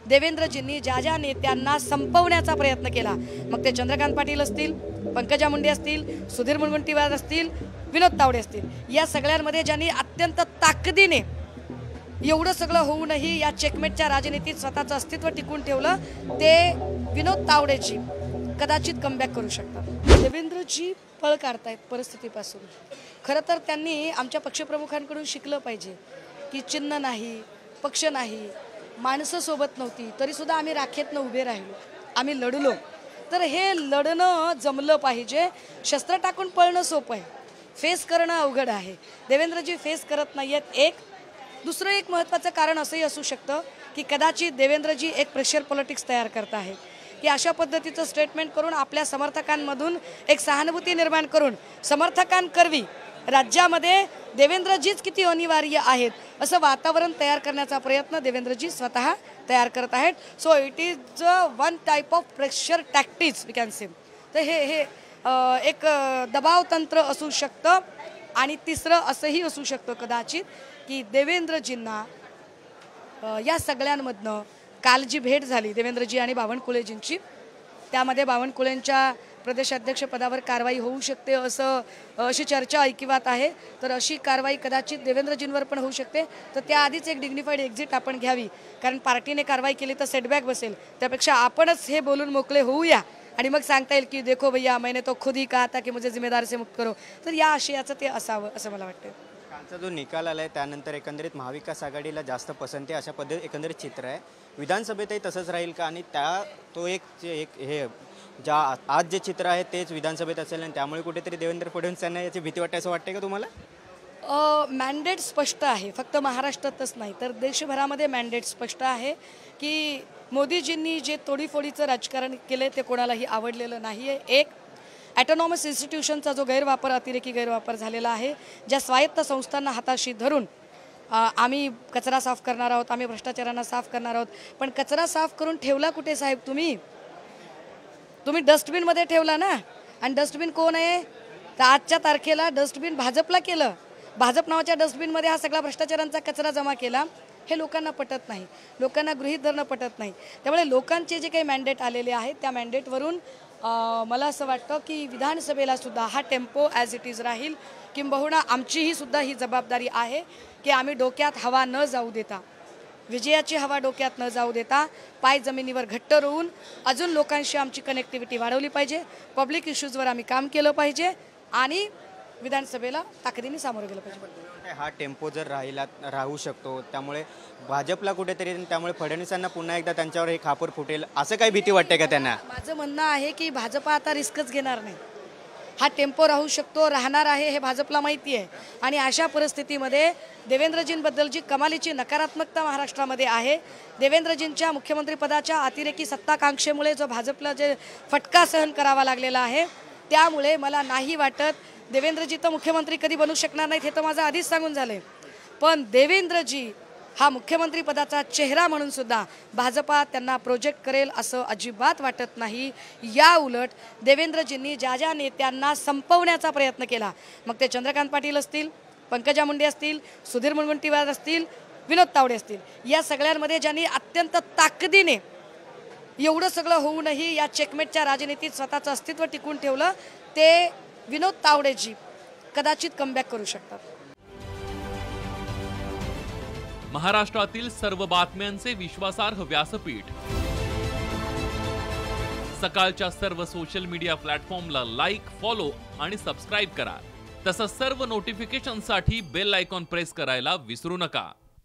देवेंद्रजींनी ज्या ज्या नेत्यांना संपवण्याचा प्रयत्न केला, मग ते चंद्रकांत पाटील असतील, पंकजा मुंडे असतील, सुधीर मुनगंटीवार असतील, विनोद तावडे असतील, या सगळ्यांमध्ये ज्यांनी अत्यंत ताकदीने एवढं सगळं होऊनही या चेकमेटच्या राजनीतीत स्वतःचं अस्तित्व टिकून ठेवलं, ते विनोद तावडेजी कदाचित कमबॅक करू शकतात। देवेंद्रजी पळ काढतायत परिस्थितीपासून। खरं तर त्यांनी आमच्या पक्षप्रमुखांकडून शिकलं पाहिजे की चिन्ह नाही, पक्ष नाही, माणसं सोबत नव्हती तरीसुद्धा आम्ही राखेतनं उभे राहिलो, आम्ही लढलो। तर हे लढणं जमलं पाहिजे। शस्त्र टाकून पळणं सोपं आहे, फेस करणं अवघड आहे। देवेंद्रजी फेस करत नाही आहेत। दुसरं एक महत्त्वाचं कारण असंही असू शकतं की कदाचित देवेंद्रजी एक प्रेशर पॉलिटिक्स तयार करत आहेत की अशा पद्धतीचं स्टेटमेंट करून आपल्या समर्थकांमधून एक सहानुभूती निर्माण करून समर्थकांकरवी राज्यामध्ये देवेंद्रजीच किती अनिवार्य आहेत असं वातावरण तयार करण्याचा प्रयत्न देवेंद्रजी स्वतः तयार करत आहेत। So it is one type of pressure tactics we can say. तर हे एक दबाव तंत्र असू शकतं। आणि तिसरं असंही असू शकतं कदाचित की देवेंद्रजींना या सगळ्यांमधनं काल जी भेट झाली देवेंद्रजी आणि बावनकुळेजींची, त्यामध्ये बावनकुळेंच्या प्रदेशाध्यक्षपदावर कारवाई होऊ शकते अशी चर्चा ऐकिवात आहे। तर अशी कारवाई कदाचित देवेंद्रजींवर पण होऊ शकते। तर त्याआधीच एक डिग्निफाईड एक्झिट आपण घ्यावी, कारण पार्टीने कारवाई केली तर सेटबॅक बसेल। त्यापेक्षा आपणच हे बोलून मोकळे होऊया आणि मग सांगता येईल की देखो भैया मैंने तो खुद ही कहा था कि मुझे जिम्मेदारी से मुक्त करो। तर या आशयाचं ते असावं असं मला वाटतं। कालचा जो निकाल आलाय त्यानंतर एकंदरीत महाविकास आघाडीला जास्त पसंती अशा पद्धती एकंदरीत चित्र आहे। विधानसभेतही तसंच राहील का? आणि तो एक हे ज्या आज जे चित्र आहे तेच विधानसभेत असेल आणि त्यामुळे कुठेतरी देवेंद्र फडणवीस यांना याची भीती वाटते असं वाटते का तुम्हाला? मॅन्डेट स्पष्ट आहे, फक्त महाराष्ट्रातच नाही तर देशभरामध्ये मॅन्डेट स्पष्ट आहे की मोदीजींनी जे तोडीफोडीचं राजकारण केलं ते कोणालाही आवडलेलं नाही आहे। एक ॲटोनॉमस इन्स्टिट्यूशनचा जो गैरवापर, अतिरेकी गैरवापर झालेला आहे, ज्या स्वायत्त संस्थांना हाताशी धरून आम्ही कचरा साफ करणार आहोत, आम्ही भ्रष्टाचारांना साफ करणार आहोत, पण कचरा साफ करून ठेवला कुठे साहेब? तुम्ही डस्टबिनमध्ये ठेवला ना। आणि डस्टबिन कोण आहे? तर आजच्या तारखेला डस्टबिन भाजपला केलं, भाजप नावाच्या डस्टबिनमध्ये हा सगळा भ्रष्टाचारांचा कचरा जमा केला। हे लोकांना पटत नाही, लोकांना गृहीत धरणं पटत नाही। त्यामुळे लोकांचे जे काही मॅन्डेट आलेले आहेत त्या मॅन्डेटवरून मला असं वाटतं की विधानसभेला सुद्धा हा टेम्पो ॲज इट इज राहील। किंबहुना आमचीही सुद्धा ही जबाबदारी आहे की आम्ही डोक्यात हवा न जाऊ देता, विजयाची हवा डोक्यात न जाऊ देता पाय जमिनीवर घट्ट रोवून अजून लोकांशी आमची कनेक्टिव्हिटी वाढवली पाहिजे। पब्लिक इश्यूजवर आम्ही काम केलं पाहिजे आणि विधानसभेला ताकदीने सामोरं गेलं पाहिजे। हा टेम्पो जर राहू शकतो त्यामुळे भाजपला कुठेतरी, त्यामुळे फडणवीसांना पुन्हा एकदा त्यांच्यावर हे खापर फुटेल असं काही भीती वाटते का त्यांना? माझं म्हणणं आहे की भाजप आता रिस्कच घेणार नाही। हा टेम्पो राहू शकतो, राहणार आहे हे भाजपला माहिती आहे। आणि अशा परिस्थितीमध्ये देवेंद्रजींबद्दलची कमालीची नकारात्मकता महाराष्ट्रामध्ये आहे। देवेंद्रजींच्या मुख्यमंत्रीपदाच्या अतिरेकी सत्ताकांक्षेमुळे जो भाजपला जे फटका सहन करावा लागलेला आहे, त्यामुळे मला नाही वाटत देवेंद्रजी तर मुख्यमंत्री कधी बनू शकणार नाहीत, हे तर माझं आधीच सांगून झालंय। पण देवेंद्रजी हा मुख्यमंत्री पदाचा चेहरा म्हणून सुद्धा भाजपा त्यांना प्रोजेक्ट करेल असं अजिबात वाटत नाही। या उलट देवेंद्रजींनी ज्या ज्या नेत्यांना संपवण्याचा प्रयत्न केला, मग ते चंद्रकांत पाटील असतील, पंकजा मुंडे असतील, सुधीर मुनगंटीवार असतील, विनोद तावडे असतील, या सगळ्यांमध्ये ज्यांनी अत्यंत ताकदीने एवढं सगळं होऊनही या चेकमेटच्या राजनीतीत स्वतःचं अस्तित्व टिकून ठेवलं, ते विनोद तावडेजी कदाचित कमबॅक करू शकतात। महाराष्ट्रातील सर्व बातम्यांचे विश्वासार्ह व्यासपीठ, सकाळच्या सर्व सोशल मीडिया प्लॅटफॉर्मला लाईक, फॉलो आणि सबस्क्राईब करा। तसंच सर्व नोटिफिकेशनसाठी बेल आयकॉन प्रेस करायला विसरू नका।